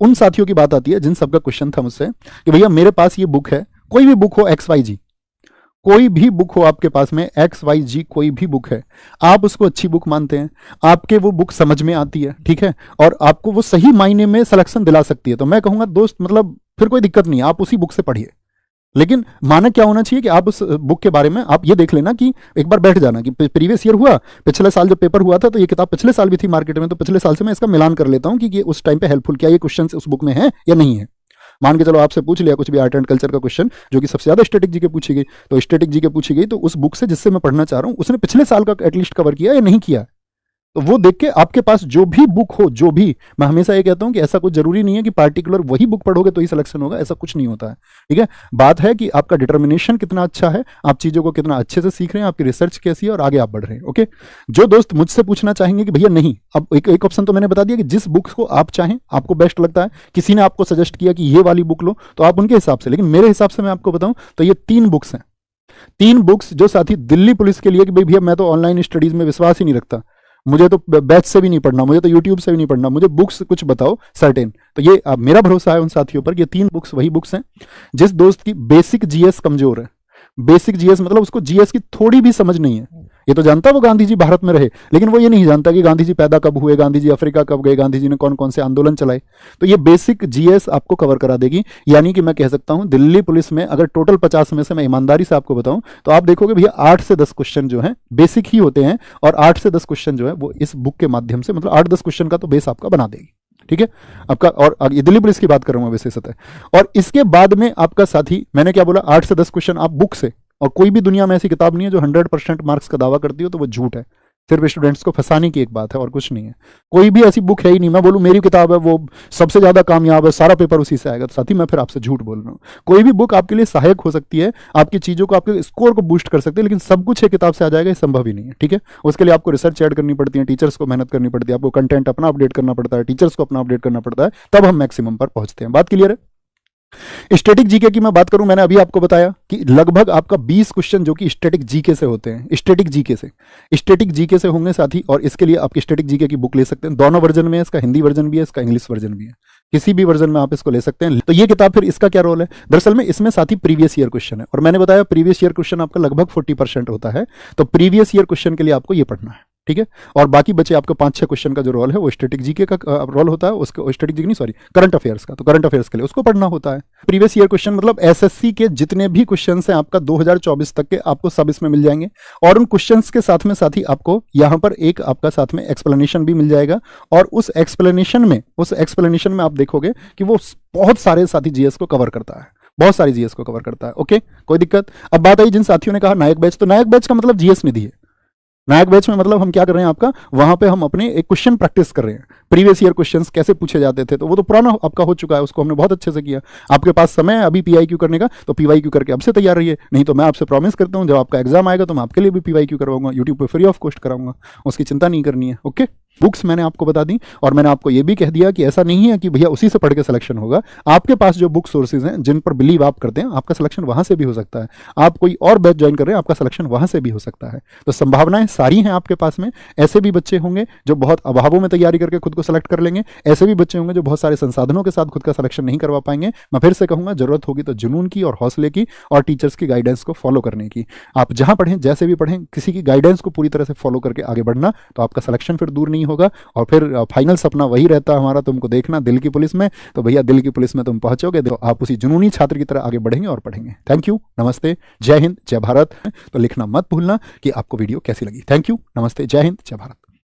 उन साथियों की बात आती है जिन सबका क्वेश्चन था मुझसे कि भैया मेरे पास ये बुक है, कोई भी बुक हो XYG, कोई भी बुक हो आपके पास में XYG, कोई भी बुक है, आप उसको अच्छी बुक मानते हैं, आपके वो बुक समझ में आती है, ठीक है, और आपको वो सही मायने में सिलेक्शन दिला सकती है, तो मैं कहूंगा दोस्त मतलब फिर कोई दिक्कत नहीं, आप उसी बुक से पढ़िए। लेकिन मानक क्या होना चाहिए कि आप उस बुक के बारे में आप ये देख लेना कि एक बार बैठ जाना कि प्रीवियस ईयर हुआ, पिछले साल जब पेपर हुआ था तो ये किताब पिछले साल भी थी मार्केट में, तो पिछले साल से मैं इसका मिलान कर लेता हूं कि ये उस टाइम पे हेल्पफुल, क्या ये क्वेश्चन उस बुक में है या नहीं है। मान के चलो आपसे पूछ लिया कुछ भी आर्ट एंड कल्चर का क्वेश्चन जो कि सबसे ज्यादा स्टैटिक जीके पूछी गई, तो स्टैटिक जीके पूछी गई तो उस बुक से जिससे मैं पढ़ना चाह रहा हूं उसने पिछले साल का एटलीस्ट कवर किया या नहीं किया, तो वो देख के आपके पास जो भी बुक हो, जो भी, मैं हमेशा ये कहता हूं कि ऐसा कुछ जरूरी नहीं है कि पार्टिकुलर वही बुक पढ़ोगे तो ही सिलेक्शन होगा, ऐसा कुछ नहीं होता है, ठीक है। बात है कि आपका डिटर्मिनेशन कितना अच्छा है, आप चीजों को कितना अच्छे से सीख रहे हैं, आपकी रिसर्च कैसी है और आगे आप बढ़ रहे हैं। ओके, जो दोस्त मुझसे पूछना चाहेंगे कि भैया नहीं, अब एक ऑप्शन तो मैंने बता दिया कि जिस बुक को आप चाहें, आपको बेस्ट लगता है, किसी ने आपको सजेस्ट किया कि ये वाली बुक लो तो आप उनके हिसाब से, लेकिन मेरे हिसाब से मैं आपको बताऊं तो ये 3 बुक्स हैं, 3 बुक्स जो साथी दिल्ली पुलिस के लिए कि भाई भैया मैं तो ऑनलाइन स्टडीज में विश्वास ही नहीं रखता, मुझे तो बैच से भी नहीं पढ़ना, मुझे तो यूट्यूब से भी नहीं पढ़ना, मुझे बुक्स कुछ बताओ सर्टेन, तो ये मेरा भरोसा है उन साथियों पर, ये 3 बुक्स वही बुक्स हैं जिस दोस्त की बेसिक जीएस कमजोर है, बेसिक जीएस मतलब उसको जीएस की थोड़ी भी समझ नहीं है, ये तो जानता वो गांधी जी भारत में रहे, लेकिन वो ये नहीं जानता कि गांधी जी पैदा कब हुए, गांधी जी अफ्रीका कब गए, गांधी जी ने कौन कौन से आंदोलन चलाए, तो ये बेसिक जीएस आपको कवर करा देगी। यानी कि मैं कह सकता हूं दिल्ली पुलिस में अगर टोटल 50 में से मैं ईमानदारी से आपको बताऊं तो आप देखोगे भैया 8 से 10 क्वेश्चन जो है बेसिक ही होते हैं, और 8 से 10 क्वेश्चन जो है वो इस बुक के माध्यम से, मतलब 8-10 क्वेश्चन का तो बेस आपका बना देगी, ठीक है आपका। और ये दिल्ली पुलिस की बात कर रहा हूं विशेषतः, और इसके बाद में आपका साथी, मैंने क्या बोला, 8 से 10 क्वेश्चन आप बुक से, और कोई भी दुनिया में ऐसी किताब नहीं है जो 100% मार्क्स का दावा करती हो, तो वो झूठ है, सिर्फ स्टूडेंट्स को फंसाने की एक बात है और कुछ नहीं है। कोई भी ऐसी बुक है ही नहीं, मैं बोलूं मेरी किताब है वो सबसे ज्यादा कामयाब है, सारा पेपर उसी से आएगा, तो साथी मैं फिर आपसे झूठ बोल रहा हूँ। कोई भी बुक आपके लिए सहायक हो सकती है, आपकी चीजों को, आपके स्कोर को बूस्ट कर सकती है, लेकिन सब कुछ एक किताब से आ जाएगा ये संभव ही नहीं है, ठीक है। उसके लिए आपको रिसर्च ऐड करनी पड़ती है, टीचर्स को मेहनत करनी पड़ती है, आपको कंटेंट अपना अपडेट करना पड़ता है, टीचर्स को अपना अपडेट करना पड़ता है, तब हम मैक्सिमम पर पहुंचते हैं। बात क्लियर है। स्टैटिक जीके की मैं बात करूं, मैंने अभी आपको बताया कि लगभग आपका 20 क्वेश्चन जो कि स्टैटिक जीके से होते हैं, स्टैटिक जीके से होंगे साथी, और इसके लिए आप स्टैटिक जीके की बुक ले सकते हैं, दोनों वर्जन में है, इसका हिंदी वर्जन भी है, इसका इंग्लिश वर्जन भी है, किसी भी वर्जन में आप इसको ले सकते हैं। तो ये किताब फिर इसका क्या रोल है, दरअसल में इसमें साथी प्रीवियस ईयर क्वेश्चन है, और मैंने बताया प्रीवियस ईयर क्वेश्चन आपका लगभग 40% होता है, तो प्रीवियस ईयर क्वेश्चन के लिए आपको ये पढ़ना है, ठीक है। और बाकी बचे आपको 5-6 क्वेश्चन का जो रोल है वो स्टैटिक जीके का रोल होता है, उसको स्टैटिक जीके नहीं सॉरी करंट अफेयर्स का, तो करंट अफेयर्स के लिए उसको पढ़ना होता है। प्रीवियस ईयर क्वेश्चन मतलब एसएससी के जितने भी क्वेश्चन हैं आपका 2024 तक के, आपको सब इसमें मिल जाएंगे, और उन क्वेश्चंस के साथ में साथ ही आपको यहाँ पर एक आपका साथ में एक्सप्लेनेशन भी मिल जाएगा, और उस एक्सप्लेनेशन में आप देखोगे कि वो बहुत सारे साथी जीएस को कवर करता है, बहुत सारी जीएस को कवर करता है। ओके, कोई दिक्कत। अब बात आई जिन साथियों ने कहा नायक बैच, तो नायक बैच का मतलब जीएस निधि है। नायक बैच में मतलब हम क्या कर रहे हैं, आपका वहां पे हम अपने एक क्वेश्चन प्रैक्टिस कर रहे हैं, प्रीवियस ईयर क्वेश्चंस कैसे पूछे जाते थे, तो वो तो पुराना आपका हो चुका है, उसको हमने बहुत अच्छे से किया। आपके पास समय है अभी पीआईक्यू करने का, तो पीवाईक्यू करके अब से तैयार रहिए, नहीं तो मैं आपसे प्रॉमिस करता हूं जब आपका एग्जाम आएगा तो मैं आपके लिए भी पीवाईक्यू करवाऊंगा, यूट्यूब पर फ्री ऑफ कॉस्ट कराऊंगा, उसकी चिंता नहीं करनी है। ओके, बुक्स मैंने आपको बता दी, और मैंने आपको ये भी कह दिया कि ऐसा नहीं है कि भैया उसी से पढ़ के सिलेक्शन होगा, आपके पास जो बुक सोर्सेज हैं जिन पर बिलीव आप करते हैं, आपका सिलेक्शन वहां से भी हो सकता है। आप कोई और बैच ज्वाइन कर रहे हैं, आपका सिलेक्शन वहां से भी हो सकता है, तो संभावनाएं सारी हैं आपके पास में। ऐसे भी बच्चे होंगे जो बहुत अभावों में तैयारी करके खुद को सिलेक्ट कर लेंगे, ऐसे भी बच्चे होंगे जो बहुत सारे संसाधनों के साथ खुद का सिलेक्शन नहीं करवा पाएंगे। मैं फिर से कहूंगा, जरूरत होगी तो जुनून की और हौसले की और टीचर्स की गाइडेंस को फॉलो करने की। आप जहां पढ़ें, जैसे भी पढ़ें, किसी की गाइडेंस को पूरी तरह से फॉलो करके आगे बढ़ना, तो आपका सिलेक्शन फिर दूर नहीं होगा, और फिर फाइनल सपना वही रहता है हमारा, तुमको देखना दिल की पुलिस में, तो भैया दिल की पुलिस में तुम पहुंचोगे तो आप उसी जुनूनी छात्र की तरह आगे बढ़ेंगे और पढ़ेंगे। थैंक यू, नमस्ते, जय हिंद, जय भारत। तो लिखना मत भूलना कि आपको वीडियो कैसी लगी। थैंक यू, नमस्ते, जय हिंद, जय भारत।